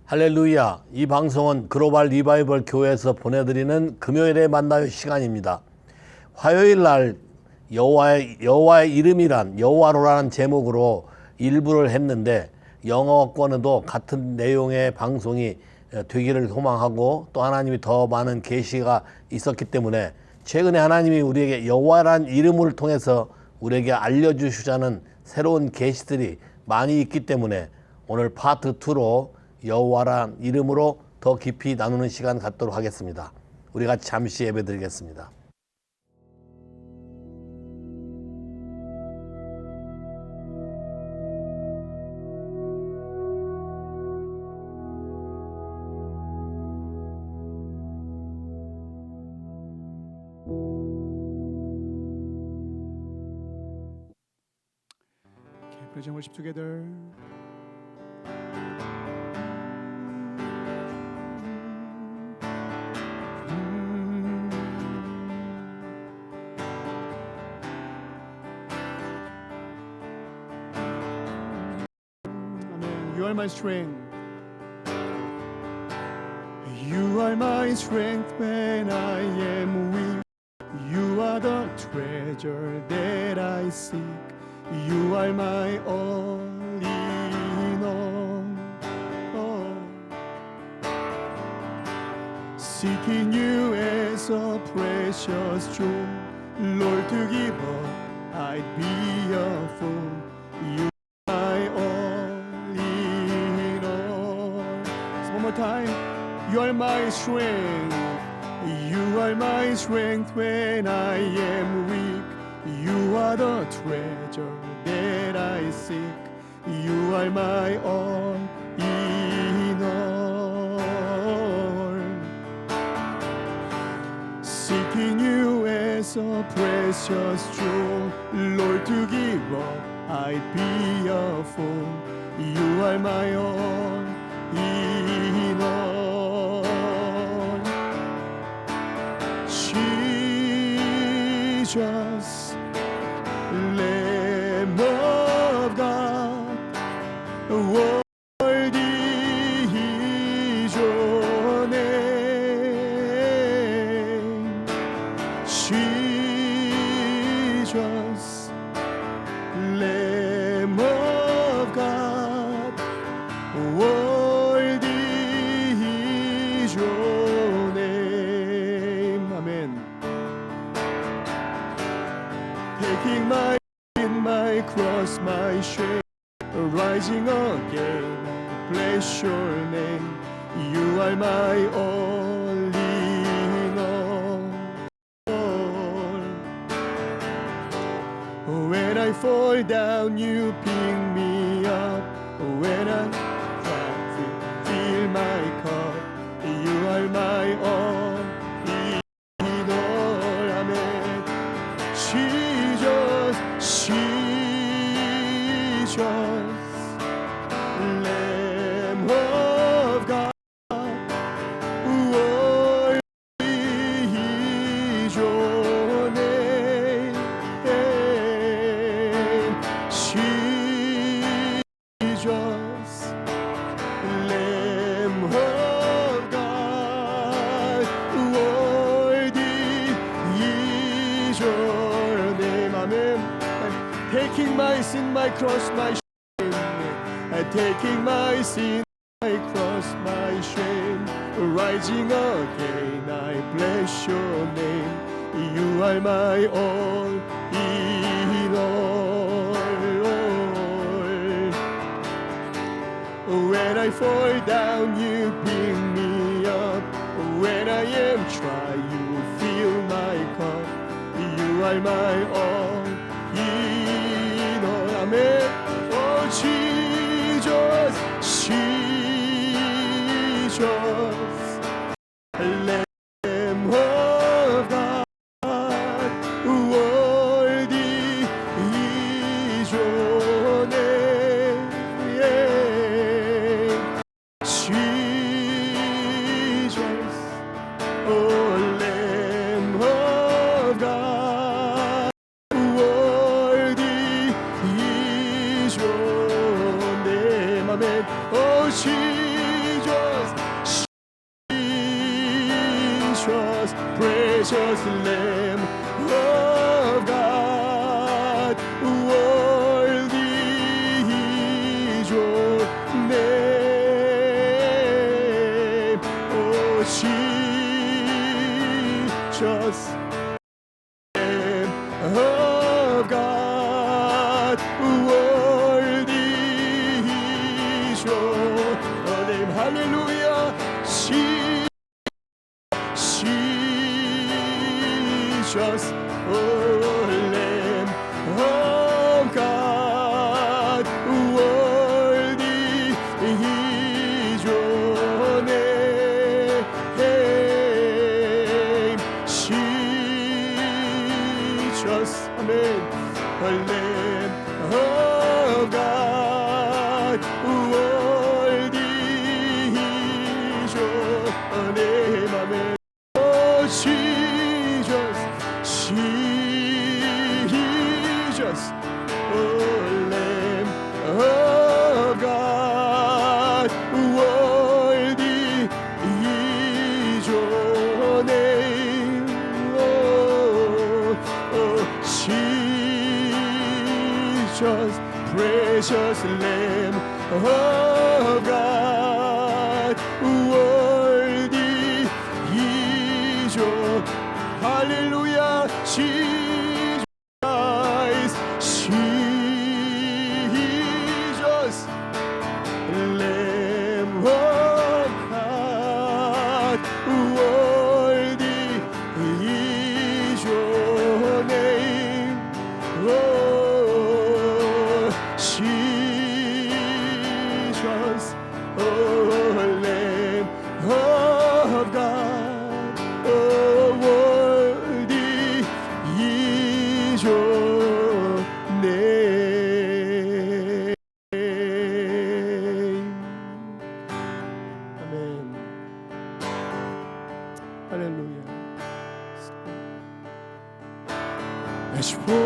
할렐루야. 이 방송은 글로벌 리바이벌 교회에서 보내드리는 금요일에 만나요 시간입니다. 화요일 날 여호와의 이름이란 여호와로라는 제목으로 일부를 했는데 영어권에도 같은 내용의 방송이 되기를 소망하고 또 하나님이 더 많은 계시가 있었기 때문에 최근에 하나님이 우리에게 여호와라는 이름을 통해서 우리에게 알려주시자는 새로운 계시들이 많이 있기 때문에 오늘 파트 2로 여호와란 이름으로 더 깊이 나누는 시간 갖도록 하겠습니다. 우리 같이 잠시 예배 드리겠습니다. Praise and worship together. Amen. You are my strength. You are my strength when I am weak. You are the treasure that I seek. You are my all in all. Oh. Seeking you as a precious jewel, Lord, to give up, I'd be a fool. You are my all in all. So one more time. You are my strength. You are my strength when I am weak. You are the treasure that I seek. You are my all in all. Seeking you as a precious jewel, Lord, to give up, I'd be a fool. You are my all in all. Jesus, Lamb of God, worthy is your name. Jesus, Lamb of God, worthy is your name. Amen. Taking my sin, my cross, my shame, rising again, bless your name. You are my all in all. When I fall down, you pick me up. When I try to fill my cup, you are my all in all. Amen. Jesus, Lamb of God, worthy is your name. Jesus, Lamb of God, worthy is your name. Amen. Taking my sin, my cross, my shame. Taking my sin, my cross, my shame. Rising again, I bless your name. You are my all in all. When I fall down, you pick me up. When I am dry, you fill my cup. You are my all in all. Amen. Oh Jesus, Lamb of God, worthy is your name. Jesus, oh Lamb of God. precious Lamb of God, worthy is your name. Oh, Jesus, Lamb of God, worthy is your name. Hallelujah. Jesus, oh Lamb of God, worthy is your name. Jesus, amen. Lamb of God, worthy is your name, amen. Oh, Jesus, oh Lamb of God, worthy is your name. Oh, Jesus, precious Lamb of God, worthy is your, hallelujah, Jesus, Lamb of God, worthy is your name. Oh, Jesus, oh Lamb of God, oh worthy is your name. Amen. Hallelujah. Ashpo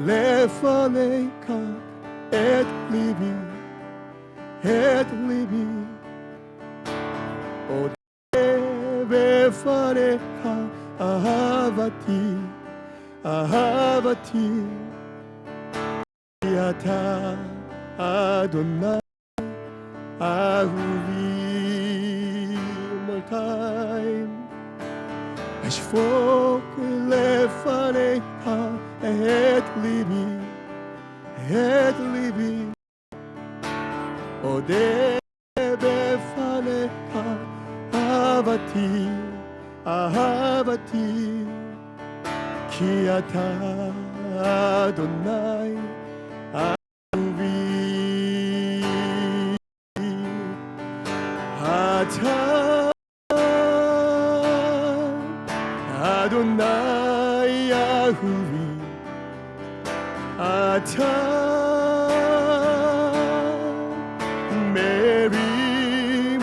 lefaneka et libi o deve fareha ahavati yata Adonai ahuvi. More time. אשפוך לפניך את ליבי אודה בפניך אהבתי כי אתה אדוני אהובי אתה אדוני אהובי אתה מרים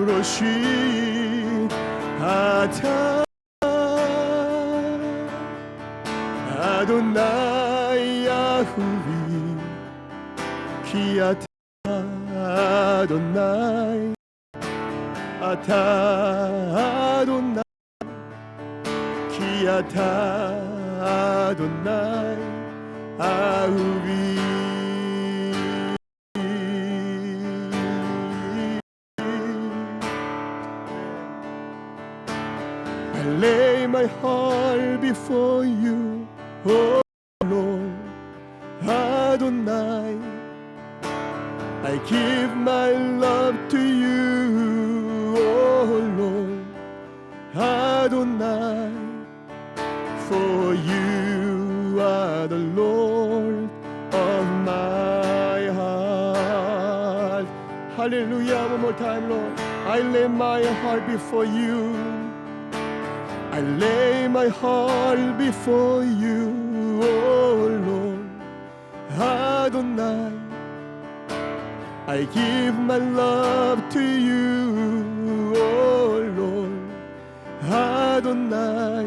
ראשי אתה אדוני אהובי כי אתה אדוני אתה אדוני כי אתה אדוני אהובי. I lay my heart before you, oh Lord, Adonai. I give my love to you, oh Lord, Adonai. For you are the Lord of my heart. Hallelujah, one more time, Lord. I lay my heart before you. I lay my heart before you, oh Lord, Adonai. I give my love to you, oh Lord, Adonai.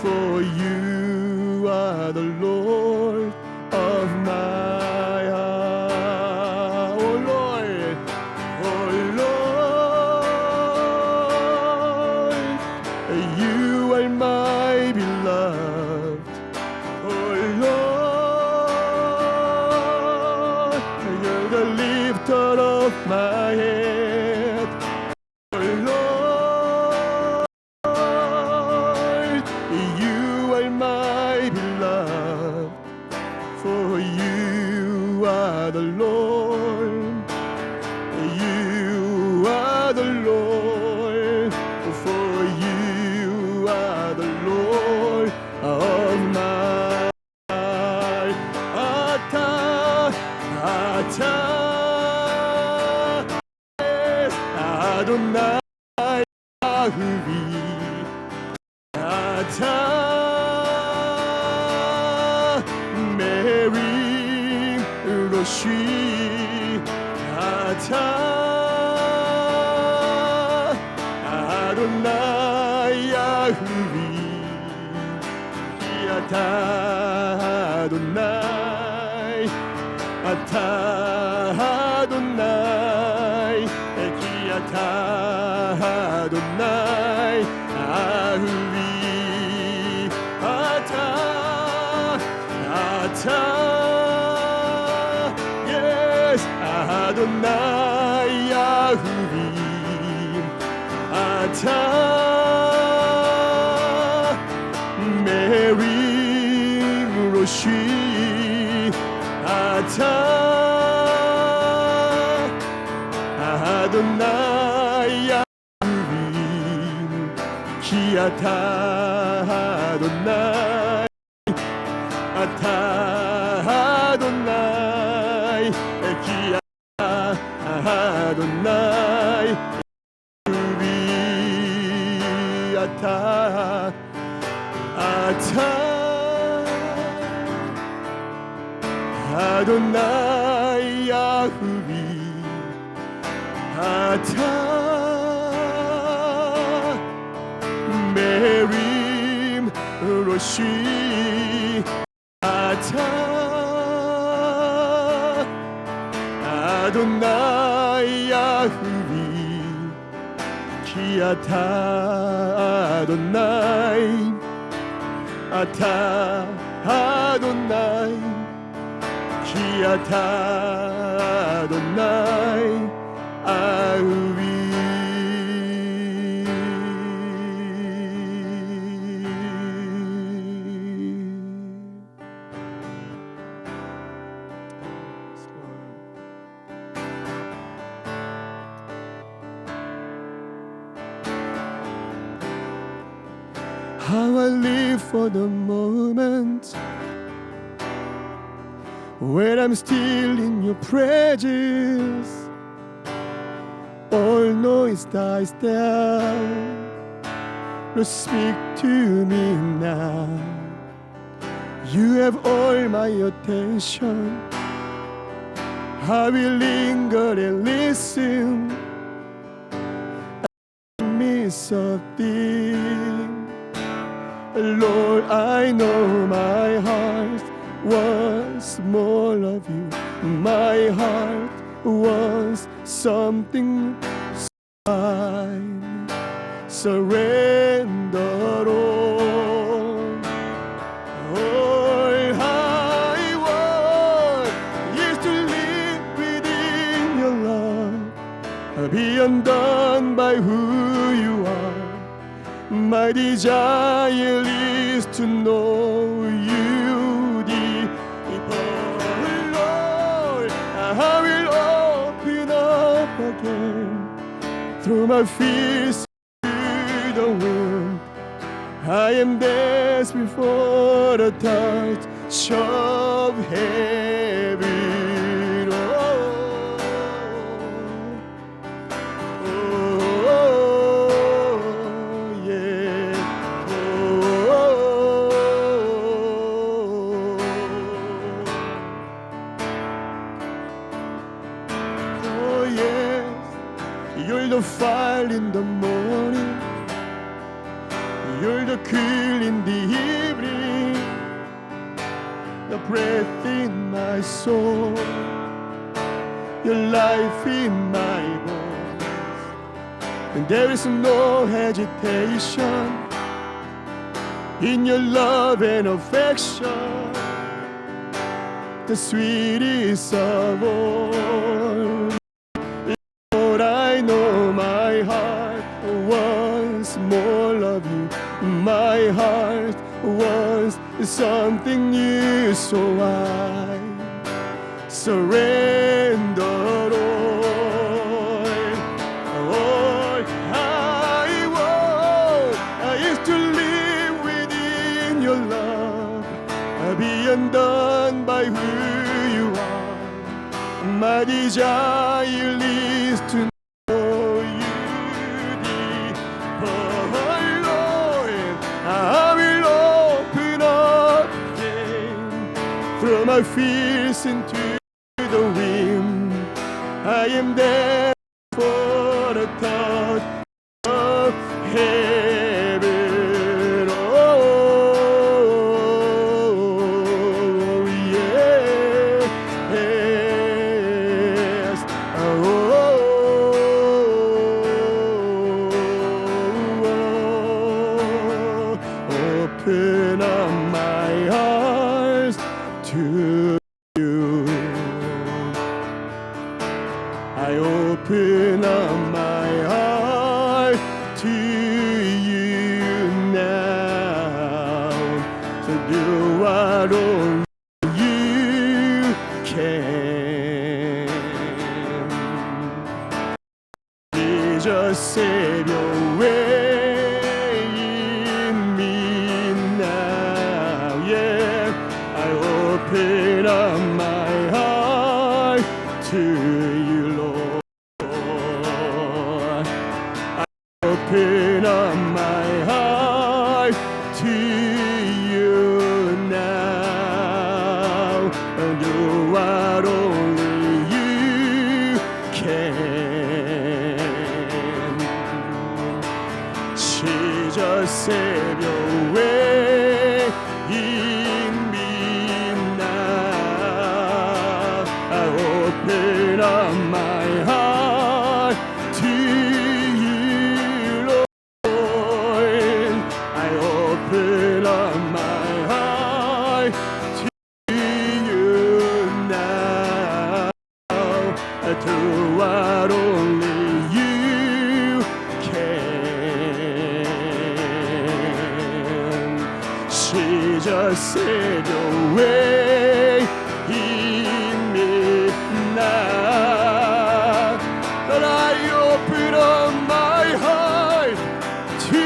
For you are the Lord of my heart, oh Lord, oh Lord. You 야흐위 아타 메리 로시 아타 아도나이 야흐위 아타 아도나이 아타 아도나이 에키아타 아도나이 아흐위 아타 아타 yes 아도나이 야흐위 아타 메리 로시 아타 아도나이 야흐위 키아타 아도나이 아타 아도나이 키아타 아도나이 야흐위 아타 아타 아도나이 야흐위 아타 메림 로시 아타 아도나이 야흐위 키아타 아도나이 아타 아도나이 키아타 아도나이 아흐위 How I live for the moment when I'm still in your presence. All noise dies down. Lord, speak to me now. You have all my attention. I will linger and listen. I miss something. Lord, I know my heart wants more of you. My heart wants something. I surrender all. All I want is to live within your love, be undone by who you are. My desire is to know you deeper, Lord. I will open up again, through my fears to the wind. I am desperate for the touch of heaven. You're the fire in the morning, you're the cool in the evening, the breath in my soul, your life in my bones. And there is no hesitation in your love and affection, the sweetest of all. Lord, I know my heart wants more of you. My heart wants something new, so I surrender all. All I want is to live within your love, be undone by who you are. My desire is to know you deeper. my fears into the wind. I am there for the touch of heaven. Oh, yes. Open up my eyes to you. I open up my heart to you now, to do what only you can. Jesus, save your way in me now. Yeah, I open up my heart to you, Lord. I open up my heart to you now, and do what only you can. Jesus, save your way in me now. I open up my heart to you, Lord. I open up my heart to you now, to what only you can. Jesus, save your way in me now. That I open up my heart to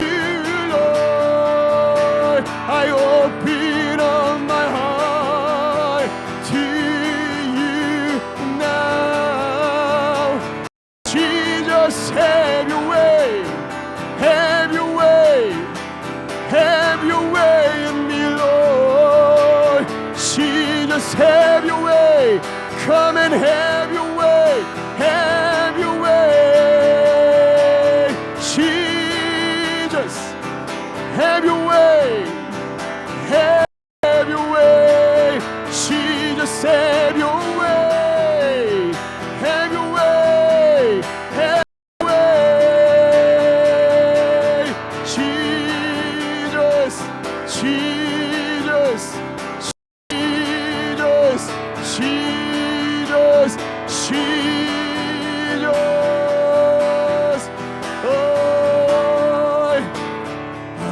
you, Lord. I open up my heart to you now. Jesus, have your way, have your way, have your way in me, Lord. Jesus, have your way, come and have your way, have your way. Jesus, have your way, have your way. Jesus, have your way, have your way, have your way. Jesus, Jesus, Jesus, Jesus, Jesus.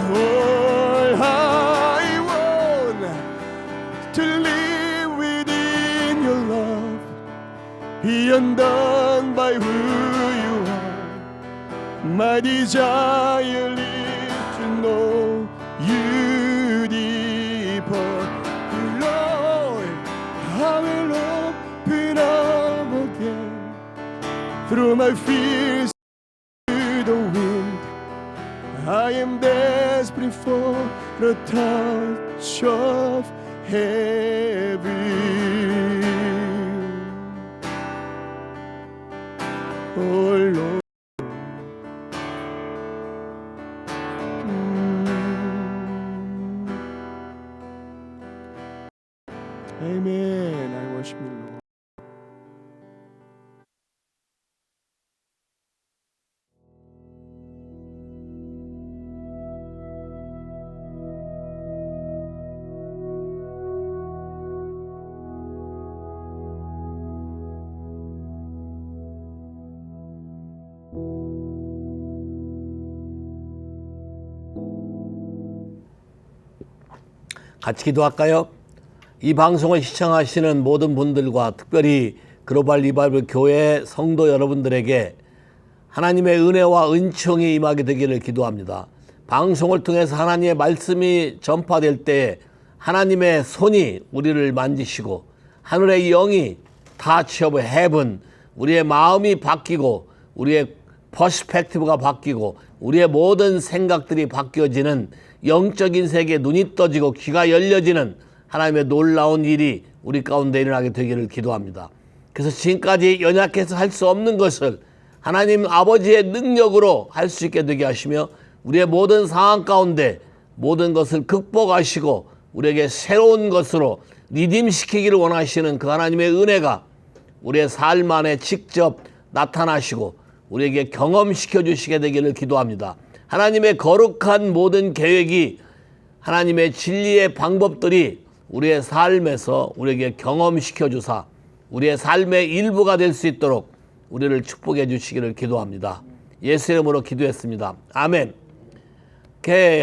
All I want to live within your love, be undone by who you are. My desire is to know you deeper. Lord, I will open up again through my fears to the wind. I am desperate for the touch of heaven. Oh Lord. Amen. I worship you, Lord. 같이 기도할까요? 이 방송을 시청하시는 모든 분들과 특별히 글로벌 리바이벌 교회 성도 여러분들에게 하나님의 은혜와 은총이 임하게 되기를 기도합니다. 방송을 통해서 하나님의 말씀이 전파될 때 하나님의 손이 우리를 만지시고 하늘의 영이 touch of heaven, 우리의 마음이 바뀌고 우리의 퍼스펙티브가 바뀌고 우리의 모든 생각들이 바뀌어지는 영적인 세계에 눈이 떠지고 귀가 열려지는 하나님의 놀라운 일이 우리 가운데 일어나게 되기를 기도합니다. 그래서 지금까지 연약해서 할 수 없는 것을 하나님 아버지의 능력으로 할 수 있게 되게 하시며 우리의 모든 상황 가운데 모든 것을 극복하시고 우리에게 새로운 것으로 리딤시키기를 원하시는 그 하나님의 은혜가 우리의 삶 안에 직접 나타나시고 우리에게 경험시켜 주시게 되기를 기도합니다. 하나님의 거룩한 모든 계획이 하나님의 진리의 방법들이 우리의 삶에서 우리에게 경험시켜 주사 우리의 삶의 일부가 될 수 있도록 우리를 축복해 주시기를 기도합니다. 예수 이름으로 기도했습니다. 아멘.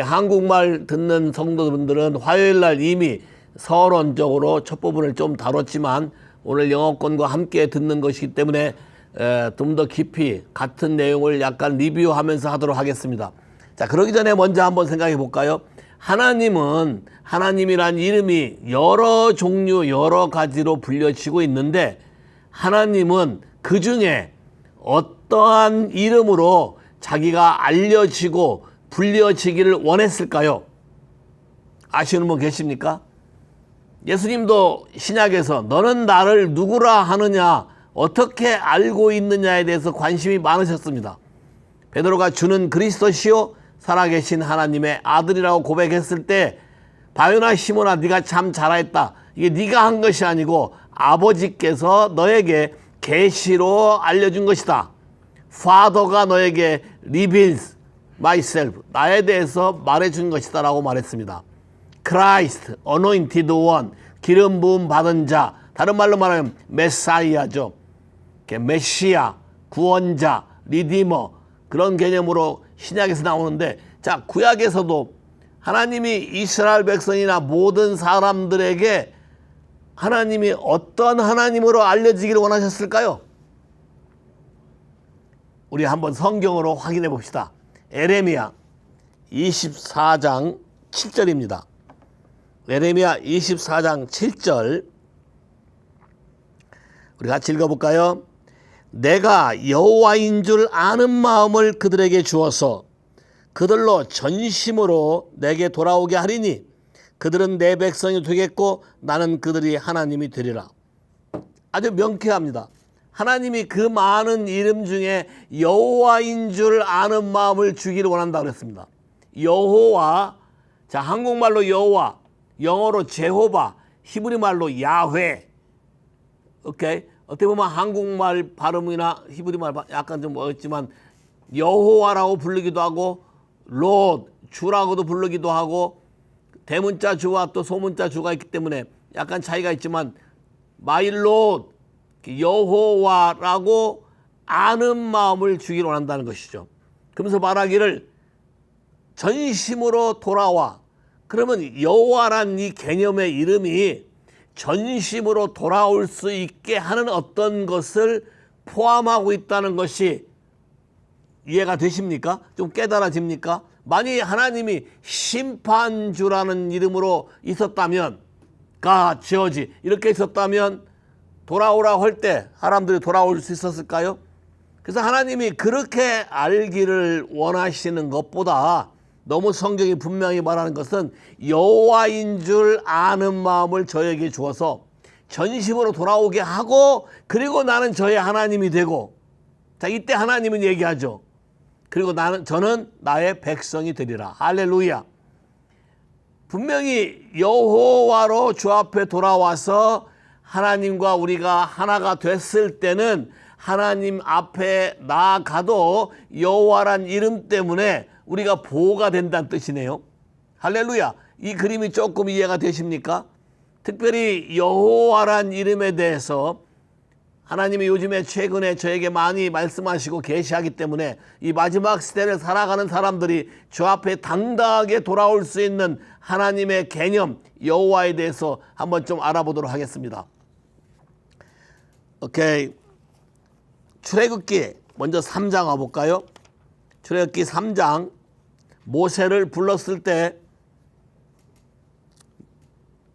한국말 듣는 성도분들은 화요일날 이미 서론적으로 첫 부분을 좀 다뤘지만 오늘 영어권과 함께 듣는 것이기 때문에 좀 더 깊이 같은 내용을 약간 리뷰하면서 하도록 하겠습니다. 자, 그러기 전에 먼저 한번 생각해 볼까요? 하나님은 하나님이란 이름이 여러 종류 여러 가지로 불려지고 있는데 하나님은 그 중에 어떠한 이름으로 자기가 알려지고 불려지기를 원했을까요? 아시는 분 계십니까? 예수님도 신약에서 너는 나를 누구라 하느냐 어떻게 알고 있느냐에 대해서 관심이 많으셨습니다. 베드로가 주는 그리스도시요 살아계신 하나님의 아들이라고 고백했을 때 바요나 시몬아 네가 참 잘했다. 이게 네가 한 것이 아니고 아버지께서 너에게 계시로 알려준 것이다. Father가 너에게 reveals myself 나에 대해서 말해준 것이다 라고 말했습니다. Christ, anointed one, 기름 부음 받은 자, 다른 말로 말하면 메사이아죠. 메시아, 구원자, 리디머 그런 개념으로 신약에서 나오는데 자 구약에서도 하나님이 이스라엘 백성이나 모든 사람들에게 하나님이 어떤 하나님으로 알려지기를 원하셨을까요? 우리 한번 성경으로 확인해 봅시다. 에레미야 24장 7절입니다. 에레미야 24장 7절 우리 같이 읽어볼까요? 내가 여호와인 줄 아는 마음을 그들에게 주어서 그들로 전심으로 내게 돌아오게 하리니 그들은 내 백성이 되겠고 나는 그들이 하나님이 되리라. 아주 명쾌합니다. 하나님이 그 많은 이름 중에 여호와인 줄 아는 마음을 주기를 원한다고 그랬습니다. 여호와, 자 한국말로 여호와, 영어로 제호바, 히브리 말로 야훼. 오케이. 어떻게 보면 한국말 발음이나 히브리 말 약간 좀 어렵지만 여호와라고 부르기도 하고 롯, 주라고도 부르기도 하고 대문자 주와 또 소문자 주가 있기 때문에 약간 차이가 있지만 마이 롯, 여호와라고 아는 마음을 주기를 원한다는 것이죠. 그러면서 말하기를 전심으로 돌아와. 그러면 여호와란 이 개념의 이름이 전심으로 돌아올 수 있게 하는 어떤 것을 포함하고 있다는 것이 이해가 되십니까? 좀 깨달아집니까? 만약 하나님이 심판주라는 이름으로 있었다면 가 지어지 이렇게 있었다면 돌아오라고 할 때 사람들이 돌아올 수 있었을까요? 그래서 하나님이 그렇게 알기를 원하시는 것보다 너무 성경이 분명히 말하는 것은 여호와인 줄 아는 마음을 저에게 주어서 전심으로 돌아오게 하고 그리고 나는 저의 하나님이 되고 자 이때 하나님은 얘기하죠. 그리고 저는 나의 백성이 되리라. 할렐루야. 분명히 여호와로 주 앞에 돌아와서 하나님과 우리가 하나가 됐을 때는 하나님 앞에 나아가도 여호와란 이름 때문에 우리가 보호가 된다는 뜻이네요. 할렐루야. 이 그림이 조금 이해가 되십니까? 특별히 여호와란 이름에 대해서 하나님이 요즘에 최근에 저에게 많이 말씀하시고 계시하기 때문에 이 마지막 시대를 살아가는 사람들이 주 앞에 당당하게 돌아올 수 있는 하나님의 개념 여호와에 대해서 한번 좀 알아보도록 하겠습니다. 오케이. 출애굽기 먼저 3장 와볼까요? 출애굽기 3장 모세를 불렀을 때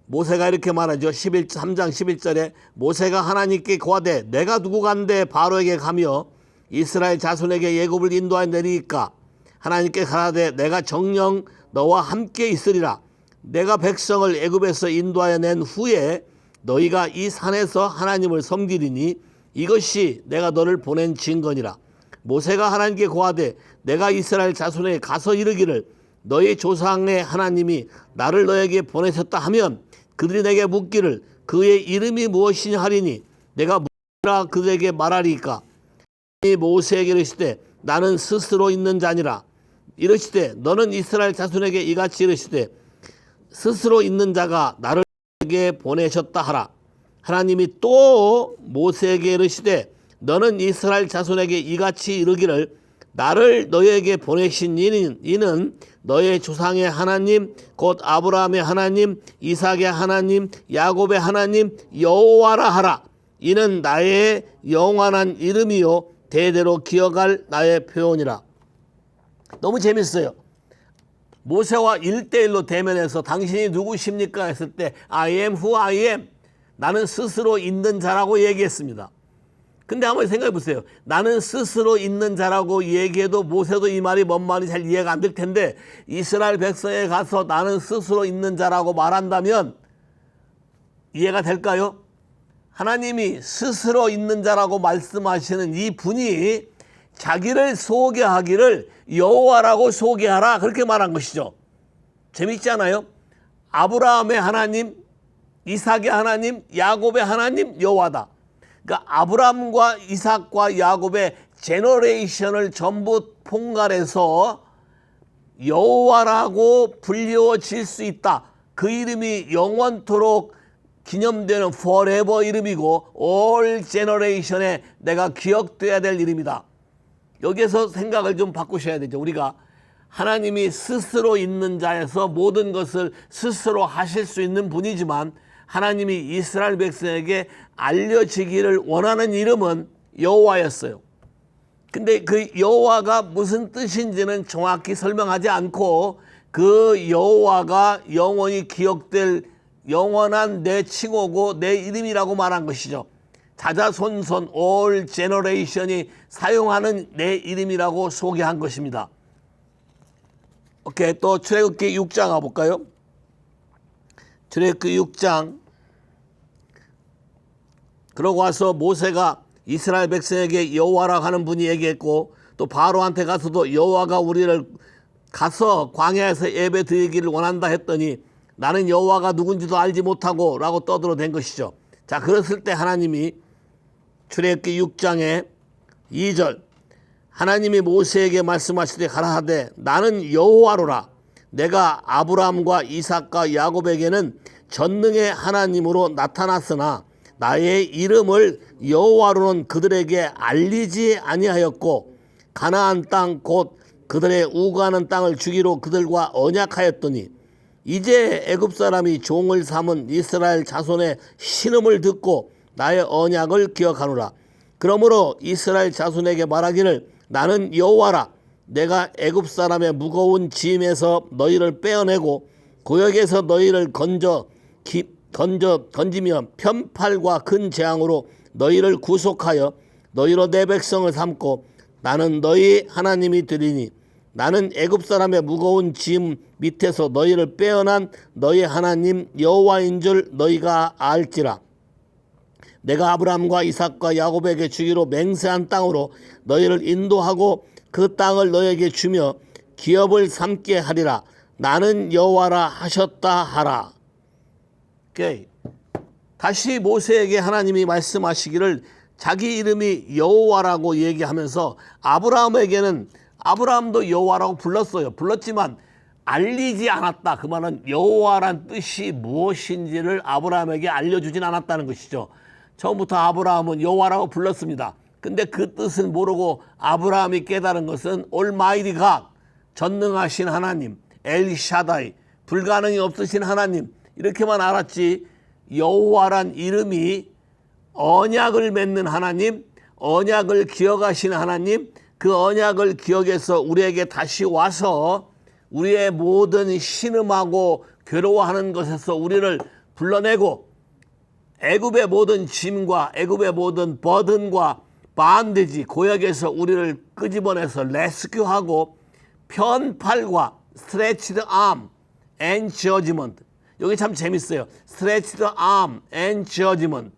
모세가 이렇게 말하죠. 3장 11절에 모세가 하나님께 고하되 내가 누구간데 바로에게 가며 이스라엘 자손에게 예굽을 인도하여 내리니까 하나님께 가라되 내가 정녕 너와 함께 있으리라. 내가 백성을 애굽에서 인도하여 낸 후에 너희가 이 산에서 하나님을 섬기리니 이것이 내가 너를 보낸 증거니라. 모세가 하나님께 고하되 내가 이스라엘 자손에게 가서 이르기를 너희 조상의 하나님이 나를 너에게 보내셨다 하면 그들이 내게 묻기를 그의 이름이 무엇이냐 하리니 내가 무엇이라 그들에게 말하리까. 모세에게 이르시되 나는 스스로 있는 자니라. 이르시되 너는 이스라엘 자손에게 이같이 이르시되 스스로 있는 자가 나를 너에게 보내셨다 하라. 하나님이 또 모세에게 이르시되 너는 이스라엘 자손에게 이같이 이르기를 나를 너희에게 보내신 이는 너의 조상의 하나님 곧 아브라함의 하나님 이삭의 하나님 야곱의 하나님 여호와라 하라. 이는 나의 영원한 이름이요 대대로 기억할 나의 표현이라. 너무 재밌어요. 모세와 1대1로 대면해서 당신이 누구십니까 했을 때 I am who I am, 나는 스스로 있는 자라고 얘기했습니다. 근데 한번 생각해 보세요. 나는 스스로 있는 자라고 얘기해도 모세도 이 말이 뭔 말인지 잘 이해가 안 될 텐데 이스라엘 백성에 가서 나는 스스로 있는 자라고 말한다면 이해가 될까요? 하나님이 스스로 있는 자라고 말씀하시는 이 분이 자기를 소개하기를 여호와라고 소개하라 그렇게 말한 것이죠. 재밌지 않아요? 아브라함의 하나님, 이삭의 하나님, 야곱의 하나님 여호와다. 그러니까 아브라함과 이삭과 야곱의 제너레이션을 전부 통괄해서 여호와라고 불리워질 수 있다. 그 이름이 영원토록 기념되는 forever 이름이고 all generation에 내가 기억돼야 될 이름이다. 여기에서 생각을 좀 바꾸셔야 되죠. 우리가 하나님이 스스로 있는 자에서 모든 것을 스스로 하실 수 있는 분이지만 하나님이 이스라엘 백성에게 알려지기를 원하는 이름은 여호와였어요. 근데 그 여호와가 무슨 뜻인지는 정확히 설명하지 않고 그 여호와가 영원히 기억될 영원한 내 칭호고 내 이름이라고 말한 것이죠. 자자손손 all generation이 사용하는 내 이름이라고 소개한 것입니다. 오케이, 또 출애굽기 6장 가볼까요? 출애굽기 6장. 그러고 와서 모세가 이스라엘 백성에게 여호와라고 하는 분이 얘기했고 또 바로한테 가서도 여호와가 우리를 가서 광야에서 예배 드리기를 원한다 했더니 나는 여호와가 누군지도 알지 못하고 라고 떠들어댄 것이죠. 자, 그랬을 때 하나님이 출애굽기 6장의 2절 하나님이 모세에게 말씀하시되 가라하되 나는 여호와로라. 내가 아브라함과 이삭과 야곱에게는 전능의 하나님으로 나타났으나 나의 이름을 여호와로는 그들에게 알리지 아니하였고 가나안 땅 곧 그들의 우거하는 땅을 주기로 그들과 언약하였더니 이제 애굽 사람이 종을 삼은 이스라엘 자손의 신음을 듣고 나의 언약을 기억하노라. 그러므로 이스라엘 자손에게 말하기를 나는 여호와라. 내가 애굽 사람의 무거운 짐에서 너희를 빼어내고 고역에서 너희를 건지며 편팔과 큰 재앙으로 너희를 구속하여 너희로 내 백성을 삼고 나는 너희 하나님이 되리니 나는 애굽 사람의 무거운 짐 밑에서 너희를 빼어난 너희 하나님 여호와인 줄 너희가 알지라. 내가 아브라함과 이삭과 야곱에게 주기로 맹세한 땅으로 너희를 인도하고 그 땅을 너희에게 주며 기업을 삼게 하리라. 나는 여호와라 하셨다 하라. 오케이. 다시 모세에게 하나님이 말씀하시기를 자기 이름이 여호와라고 얘기하면서 아브라함도 여호와라고 불렀지만 알리지 않았다. 그 말은 여호와란 뜻이 무엇인지를 아브라함에게 알려주진 않았다는 것이죠. 처음부터 아브라함은 여호와라고 불렀습니다. 근데 그 뜻은 모르고 아브라함이 깨달은 것은 Almighty God, 전능하신 하나님, 엘샤다이, 불가능이 없으신 하나님, 이렇게만 알았지 여호와란 이름이 언약을 맺는 하나님, 언약을 기억하시는 하나님, 그 언약을 기억해서 우리에게 다시 와서 우리의 모든 신음하고 괴로워하는 것에서 우리를 불러내고 애굽의 모든 짐과 애굽의 모든 버든과 반드지 고역에서 우리를 끄집어내서 레스큐하고 편팔과 스트레치드 암, and judgment. 여기 참 재밌어요. stretched arm and judgment.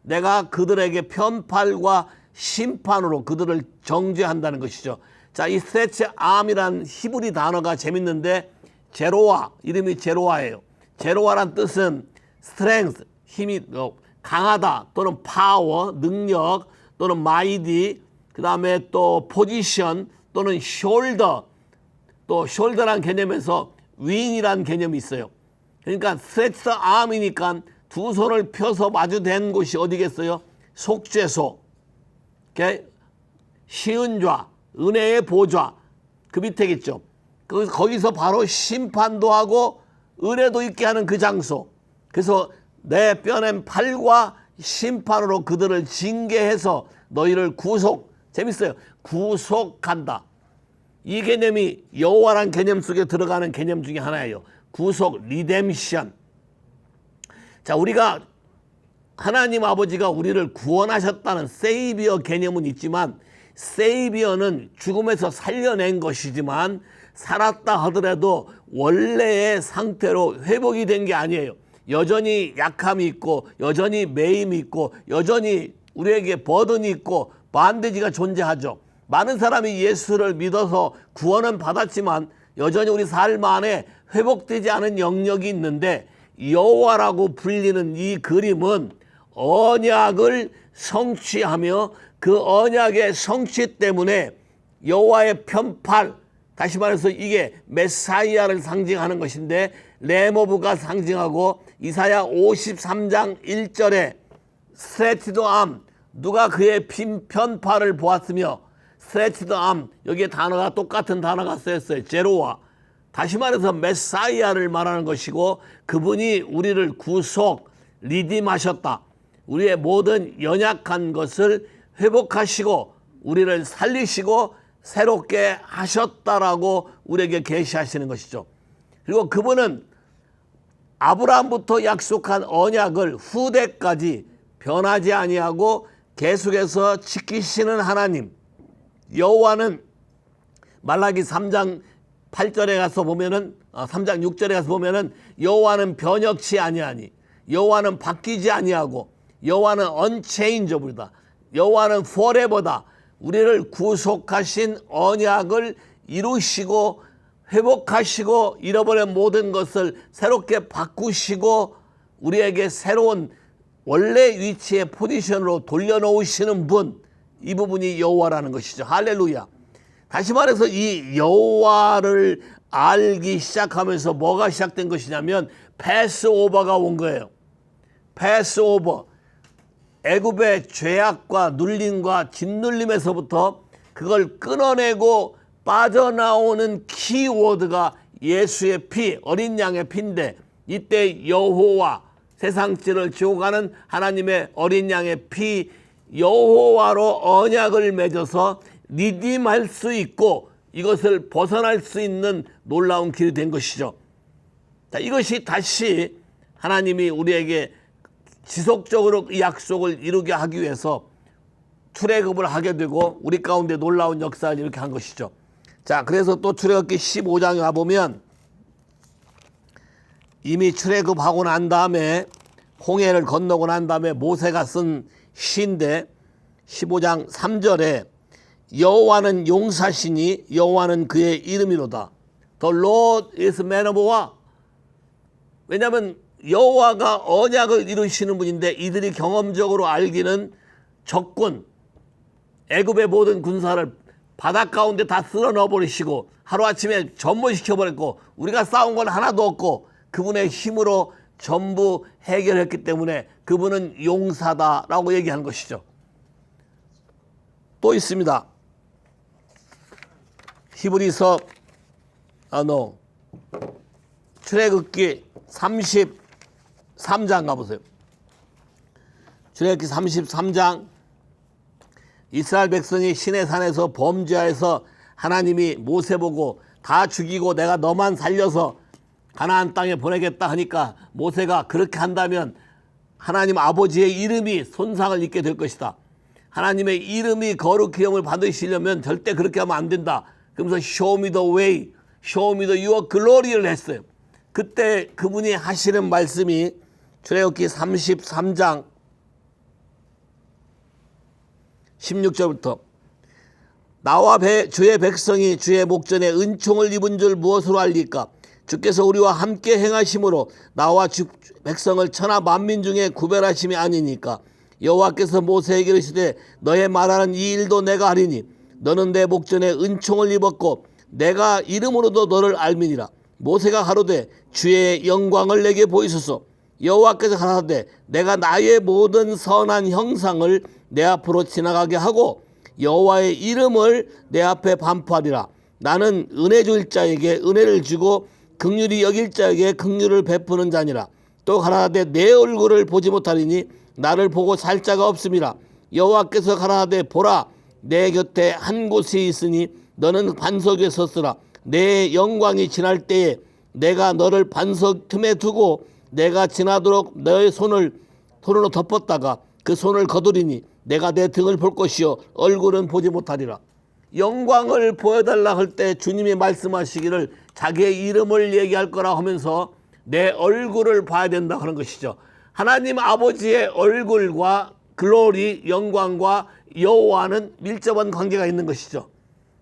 내가 그들에게 편팔과 심판으로 그들을 정죄한다는 것이죠. 자, 이 stretched arm이란 히브리 단어가 재밌는데 제로아, 이름이 제로아예요. 제로아란 뜻은 strength, 힘이 강하다 또는 power, 능력 또는 mighty, 그 다음에 또 position 또는 shoulder, 또 shoulder란 개념에서 wing이란 개념이 있어요. 그러니까 stretched arm이니까 두 손을 펴서 마주댄 곳이 어디겠어요? 속죄소, 시은좌, 은혜의 보좌, 그 밑에겠죠. 거기서 바로 심판도 하고 은혜도 있게 하는 그 장소. 그래서 내 뼈낸 팔과 심판으로 그들을 징계해서 너희를 재밌어요. 구속한다. 이 개념이 여호와란 개념 속에 들어가는 개념 중에 하나예요. 구속, 리뎀션. 자, 우리가 하나님 아버지가 우리를 구원하셨다는 세이비어 개념은 있지만, 세이비어는 죽음에서 살려낸 것이지만 살았다 하더라도 원래의 상태로 회복이 된 게 아니에요. 여전히 약함이 있고 여전히 매임이 있고 여전히 우리에게 버든이 있고 반대지가 존재하죠. 많은 사람이 예수를 믿어서 구원은 받았지만 여전히 우리 삶 안에 회복되지 않은 영역이 있는데, 여호와라고 불리는 이 그림은 언약을 성취하며 그 언약의 성취 때문에 여호와의 편팔, 다시 말해서 이게 메사이아를 상징하는 것인데 레모브가 상징하고, 이사야 53장 1절에 스트레치드 암, 누가 그의 편팔을 보았으며, 스트레치드 암, 여기에 단어가 똑같은 단어가 쓰였어요. 제로와. 다시 말해서 메사이아를 말하는 것이고, 그분이 우리를 구속, 리딤하셨다. 우리의 모든 연약한 것을 회복하시고 우리를 살리시고 새롭게 하셨다라고 우리에게 계시하시는 것이죠. 그리고 그분은 아브라함부터 약속한 언약을 후대까지 변하지 아니하고 계속해서 지키시는 하나님. 여호와는 말라기 3장 8절에 가서 보면은 3장 6절에 가서 보면은 여호와는 변혁치 아니하니, 여호와는 바뀌지 아니하고, 여호와는 unchangeable이다. 여호와는 forever다. 우리를 구속하신 언약을 이루시고 회복하시고 잃어버린 모든 것을 새롭게 바꾸시고 우리에게 새로운 원래 위치의 포지션으로 돌려놓으시는 분, 이 부분이 여호와라는 것이죠. 할렐루야. 다시 말해서 이 여호와를 알기 시작하면서 뭐가 시작된 것이냐면 패스오버가 온 거예요. 패스오버. 애굽의 죄악과 눌림과 짓눌림에서부터 그걸 끊어내고 빠져나오는 키워드가 예수의 피, 어린 양의 피인데, 이때 여호와, 세상지를 지고 가는 하나님의 어린 양의 피, 여호와로 언약을 맺어서 리딤할 수 있고 이것을 벗어날 수 있는 놀라운 길이 된 것이죠. 자, 이것이 다시 하나님이 우리에게 지속적으로 이 약속을 이루게 하기 위해서 출애굽을 하게 되고 우리 가운데 놀라운 역사를 이렇게 한 것이죠. 자, 그래서 또 출애굽기 15장에 와보면 이미 출애굽하고 난 다음에 홍해를 건너고 난 다음에 모세가 쓴 시인데 15장 3절에 여호와는 용사시니 여호와는 그의 이름이로다. The Lord is man of war. 왜냐하면 여호와가 언약을 이루시는 분인데 이들이 경험적으로 알기는 적군, 애굽의 모든 군사를 바닷 가운데 다 쓸어 넣어버리시고 하루아침에 전무시켜버렸고 우리가 싸운 건 하나도 없고 그분의 힘으로 전부 해결했기 때문에 그분은 용사다라고 얘기하는 것이죠. 또 있습니다. 히브리서 출애굽기 33장 가보세요. 출애굽기 33장, 이스라엘 백성이 시내산에서 범죄하여서 하나님이 모세 보고 다 죽이고 내가 너만 살려서 가나안 땅에 보내겠다 하니까 모세가 그렇게 한다면 하나님 아버지의 이름이 손상을 입게 될 것이다. 하나님의 이름이 거룩히 영을 받으시려면 절대 그렇게 하면 안 된다. 그러면서 show me the way, show me the your glory를 했어요. 그때 그분이 하시는 말씀이 출애굽기 33장 16절부터 나와 주의 백성이 주의 목전에 은총을 입은 줄 무엇으로 알리까? 주께서 우리와 함께 행하심으로 나와 주 백성을 천하 만민 중에 구별하심이 아니니까. 여호와께서 모세에게 이르시되 너의 말하는 이 일도 내가 하리니 너는 내 목전에 은총을 입었고 내가 이름으로도 너를 알미니라. 모세가 가로되 주의 영광을 내게 보이소서. 여호와께서 가라사대 내가 나의 모든 선한 형상을 내 앞으로 지나가게 하고 여호와의 이름을 내 앞에 반포하리라. 나는 은혜 줄 자에게 은혜를 주고 긍휼히 여길 자에게 긍휼을 베푸는 자니라. 또 가라사대 내 얼굴을 보지 못하리니 나를 보고 살 자가 없음이라. 여호와께서 가라사대 보라 내 곁에 한 곳이 있으니 너는 반석 위에 섰으라. 내 영광이 지날 때에 내가 너를 반석 틈에 두고 내가 지나도록 너의 손으로 덮었다가 그 손을 거두리니 내가 내 등을 볼 것이요 얼굴은 보지 못하리라. 영광을 보여달라 할 때 주님이 말씀하시기를 자기의 이름을 얘기할 거라 하면서 내 얼굴을 봐야 된다 하는 것이죠. 하나님 아버지의 얼굴과 글로리 영광과 여호와는 밀접한 관계가 있는 것이죠.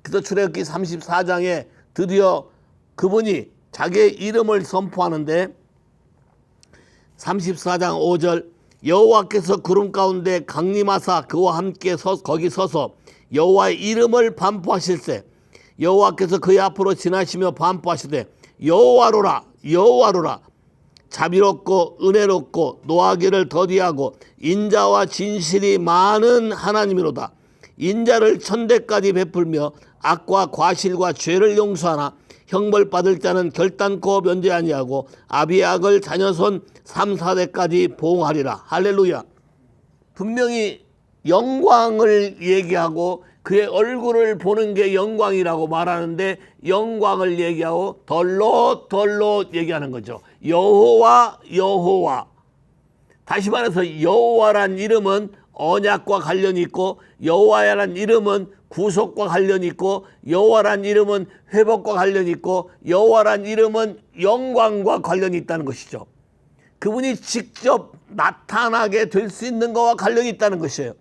그래서 출애굽기 34장에 드디어 그분이 자기의 이름을 선포하는데 34장 5절 여호와께서 구름 가운데 강림하사 그와 함께 거기 서서 여호와의 이름을 반포하실세. 여호와께서 그의 앞으로 지나시며 반포하시되 여호와로라 여호와로라 자비롭고 은혜롭고 노하기를 더디하고 인자와 진실이 많은 하나님이로다. 인자를 천대까지 베풀며 악과 과실과 죄를 용서하나 형벌 받을 자는 결단코 면제 아니하고 아비의 악을 자녀손 3, 4대까지 보응하리라. 할렐루야. 분명히 영광을 얘기하고 그의 얼굴을 보는 게 영광이라고 말하는데 영광을 얘기하고 덜로 얘기하는 거죠. 여호와 여호와. 다시 말해서 여호와란 이름은 언약과 관련이 있고 여호와란 이름은 구속과 관련이 있고 여호와란 이름은 회복과 관련이 있고 여호와란 이름은 영광과 관련이 있다는 것이죠. 그분이 직접 나타나게 될 수 있는 것과 관련이 있다는 것이에요.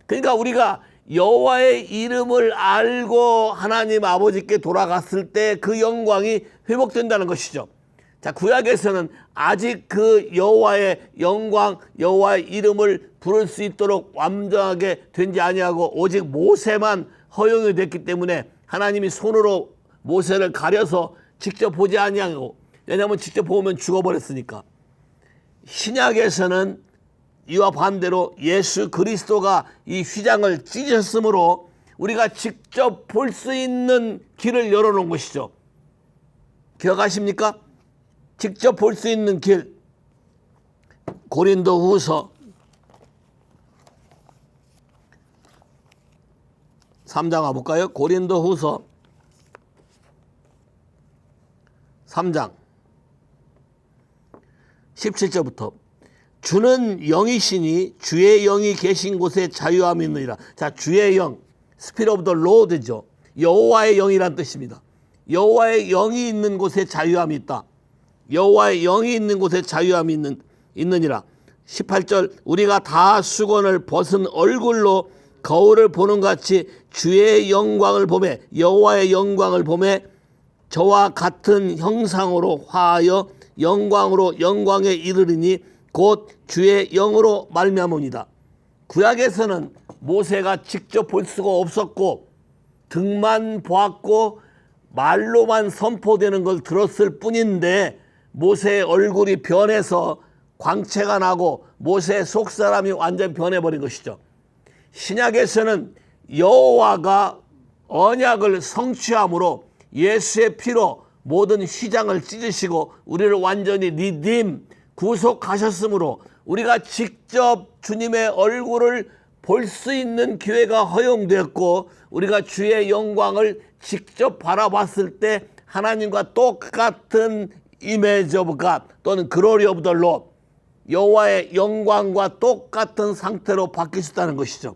그러니까 우리가 여호와의 이름을 알고 하나님 아버지께 돌아갔을 때 그 영광이 회복된다는 것이죠. 자, 구약에서는 아직 그 여호와의 영광, 여호와의 이름을 부를 수 있도록 완전하게 된지 아니하고 오직 모세만 허용이 됐기 때문에 하나님이 손으로 모세를 가려서 직접 보지 아니하고, 왜냐하면 직접 보면 죽어버렸으니까. 신약에서는 이와 반대로 예수 그리스도가 이 휘장을 찢으셨으므로 우리가 직접 볼 수 있는 길을 열어놓은 것이죠. 기억하십니까? 직접 볼 수 있는 길. 고린도후서 3장 와볼까요? 고린도후서 3장 17절부터 주는 영이시니 주의 영이 계신 곳에 자유함이 있느니라. 자, 주의 영, Spirit of the Lord죠. 여호와의 영이란 뜻입니다. 여호와의 영이 있는 곳에 자유함이 있다. 여호와의 영이 있는 곳에 자유함이 있느니라. 18절 우리가 다 수건을 벗은 얼굴로 거울을 보는 같이 주의 영광을 보매 여호와의 영광을 보매 저와 같은 형상으로 화하여 영광으로 영광에 이르리니 곧 주의 영으로 말미암으니이다. 구약에서는 모세가 직접 볼 수가 없었고 등만 보았고 말로만 선포되는 걸 들었을 뿐인데 모세의 얼굴이 변해서 광채가 나고 모세의 속사람이 완전히 변해버린 것이죠. 신약에서는 여호와가 언약을 성취함으로 예수의 피로 모든 휘장을 찢으시고 우리를 완전히 리딤 구속하셨으므로 우리가 직접 주님의 얼굴을 볼 수 있는 기회가 허용되었고 우리가 주의 영광을 직접 바라봤을 때 하나님과 똑같은 이미지 오브 갓 또는 글로리 오브 더 롯 여호와의 영광과 똑같은 상태로 바뀔 수 있다는 것이죠.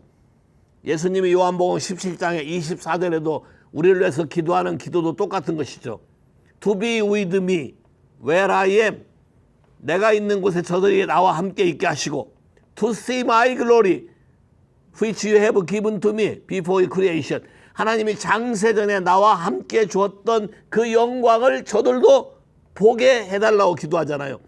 예수님이 요한복음 17장의 24절에도 우리를 위해서 기도하는 기도도 똑같은 것이죠. To be with me, where I am, 내가 있는 곳에 저들이 나와 함께 있게 하시고, to see my glory, which you have given to me before creation. 하나님이 장세전에 나와 함께 주었던 그 영광을 저들도 보게 해달라고 기도하잖아요.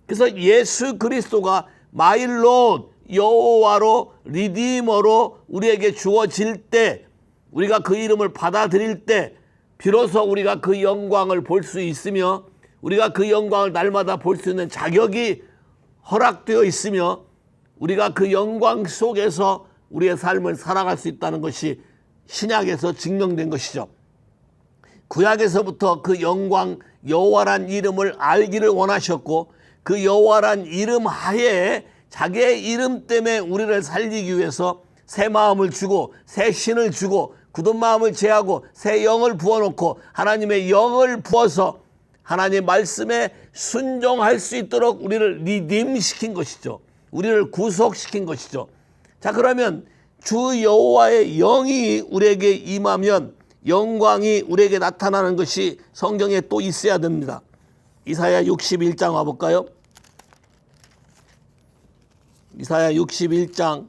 그래서 예수 그리스도가 my Lord, 여호와로 리디머로 우리에게 주어질 때, 우리가 그 이름을 받아들일 때 비로소 우리가 그 영광을 볼 수 있으며, 우리가 그 영광을 날마다 볼 수 있는 자격이 허락되어 있으며, 우리가 그 영광 속에서 우리의 삶을 살아갈 수 있다는 것이 신약에서 증명된 것이죠. 구약에서부터 그 영광 여호와란 이름을 알기를 원하셨고, 그 여호와란 이름 하에 자기의 이름 때문에 우리를 살리기 위해서 새 마음을 주고 새 신을 주고 굳은 마음을 제하고 새 영을 부어놓고 하나님의 영을 부어서 하나님의 말씀에 순종할 수 있도록 우리를 리딤시킨 것이죠. 우리를 구속시킨 것이죠. 자, 그러면 주 여호와의 영이 우리에게 임하면 영광이 우리에게 나타나는 것이 성경에 또 있어야 됩니다. 이사야 61장 와볼까요? 이사야 61장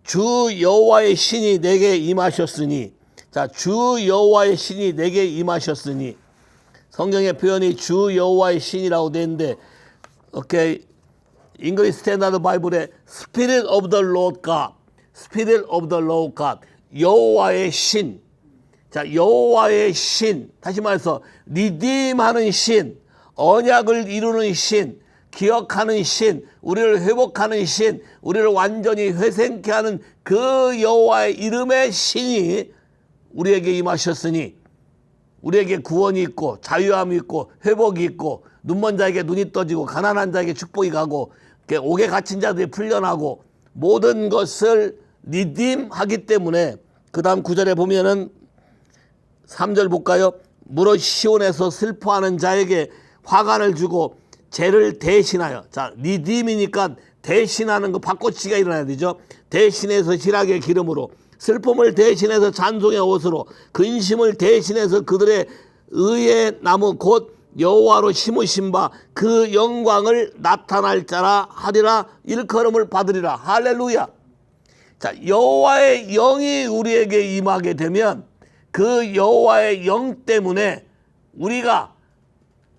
주 여호와의 신이 내게 임하셨으니, 자, 주 여호와의 신이 내게 임하셨으니, 성경의 표현이 주 여호와의 신이라고 되는데, 오케이, English Standard Bible에 Spirit of the Lord God, Spirit of the Lord God, 여호와의 신. 자, 여호와의 신, 다시 말해서 리딤하는 신, 언약을 이루는 신, 기억하는 신, 우리를 회복하는 신, 우리를 완전히 회생케 하는 그 여호와의 이름의 신이 우리에게 임하셨으니, 우리에게 구원이 있고 자유함이 있고 회복이 있고, 눈먼 자에게 눈이 떠지고 가난한 자에게 축복이 가고 옥에 갇힌 자들이 풀려나고, 모든 것을 리딤하기 때문에, 그 다음 9절에 보면은 3절 볼까요? 무릇 시온에서 슬퍼하는 자에게 화관을 주고 죄를 대신하여, 자, 리딤이니까 대신하는 거, 바꿔치기가 일어나야 되죠. 대신해서 실학의 기름으로, 슬픔을 대신해서 찬송의 옷으로, 근심을 대신해서 그들의 의의 나무 곧 여호와로 심으신 바 그 영광을 나타날 자라 하리라, 일컬음을 받으리라. 할렐루야. 자, 여호와의 영이 우리에게 임하게 되면 그 여호와의 영 때문에 우리가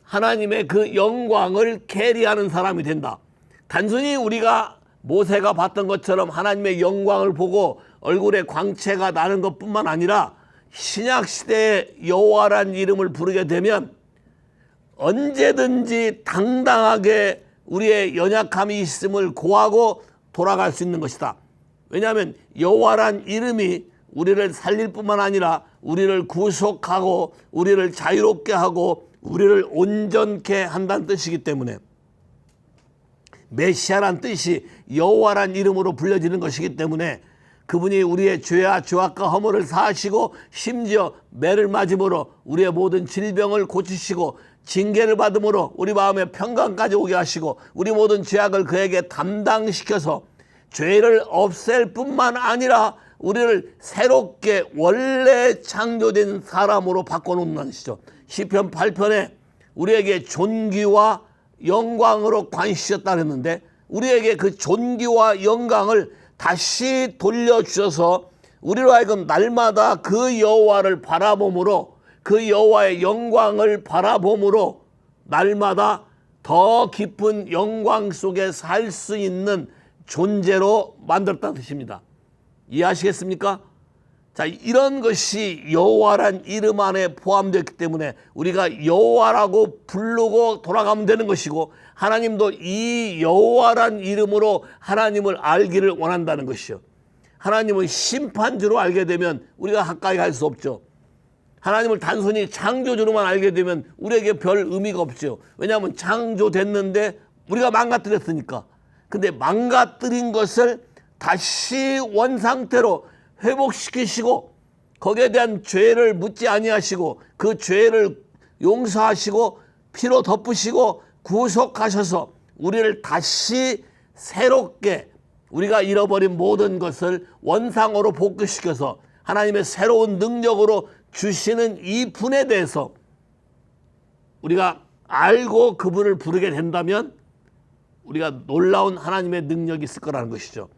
하나님의 그 영광을 캐리하는 사람이 된다. 단순히 우리가 모세가 봤던 것처럼 하나님의 영광을 보고 얼굴에 광채가 나는 것뿐만 아니라, 신약시대의 여호와란 이름을 부르게 되면 언제든지 당당하게 우리의 연약함이 있음을 고하고 돌아갈 수 있는 것이다. 왜냐하면 여호와란 이름이 우리를 살릴 뿐만 아니라 우리를 구속하고 우리를 자유롭게 하고 우리를 온전케 한다는 뜻이기 때문에, 메시아란 뜻이 여호와란 이름으로 불려지는 것이기 때문에, 그분이 우리의 죄와 죄악과 허물을 사하시고 심지어 매를 맞음으로 우리의 모든 질병을 고치시고 징계를 받음으로 우리 마음에 평강까지 오게 하시고 우리 모든 죄악을 그에게 담당시켜서 죄를 없앨 뿐만 아니라 우리를 새롭게 원래 창조된 사람으로 바꿔놓는 것이죠. 시편 8편에 우리에게 존귀와 영광으로 관시셨다 그랬는데, 우리에게 그 존귀와 영광을 다시 돌려주셔서 우리로 하여금 날마다 그 여호와를 바라봄으로, 그 여호와의 영광을 바라봄으로 날마다 더 깊은 영광 속에 살 수 있는 존재로 만들었다는 뜻입니다. 이해하시겠습니까? 자, 이런 것이 여호와란 이름 안에 포함되었기 때문에 우리가 여호와라고 부르고 돌아가면 되는 것이고, 하나님도 이 여호와란 이름으로 하나님을 알기를 원한다는 것이요. 하나님을 심판주로 알게 되면 우리가 가까이 갈 수 없죠. 하나님을 단순히 창조주로만 알게 되면 우리에게 별 의미가 없죠. 왜냐하면 창조됐는데 우리가 망가뜨렸으니까. 근데 망가뜨린 것을 다시 원상태로 회복시키시고 거기에 대한 죄를 묻지 아니하시고 그 죄를 용서하시고 피로 덮으시고 구속하셔서 우리를 다시 새롭게, 우리가 잃어버린 모든 것을 원상으로 복구시켜서 하나님의 새로운 능력으로 주시는 이 분에 대해서 우리가 알고 그분을 부르게 된다면 우리가 놀라운 하나님의 능력이 있을 거라는 것이죠.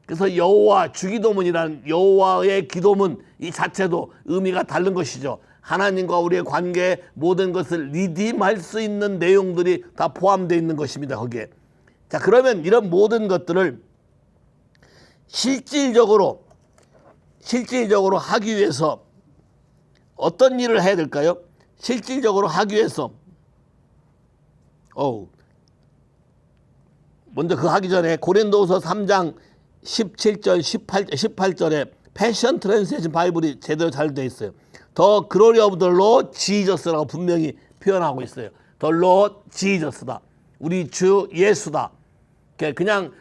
그래서 여호와 주기도문이라는 여호와의 기도문 이 자체도 의미가 다른 것이죠. 하나님과 우리의 관계의 모든 것을 리딤할 수 있는 내용들이 다 포함되어 있는 것입니다. 거기에. 자, 그러면 이런 모든 것들을 실질적으로 하기 위해서 어떤 일을 해야 될까요? 실질적으로 하기 위해서 먼저 그 하기 전에 고린도후서 3장 17절 18절에 패션 트랜스레이션 바이블이 제대로 잘 되어 있어요. 더 글로리 오브 더 로드 지저스라고 분명히 표현하고 있어요. 더 로드 지저스다. 우리 주 예수다. 그냥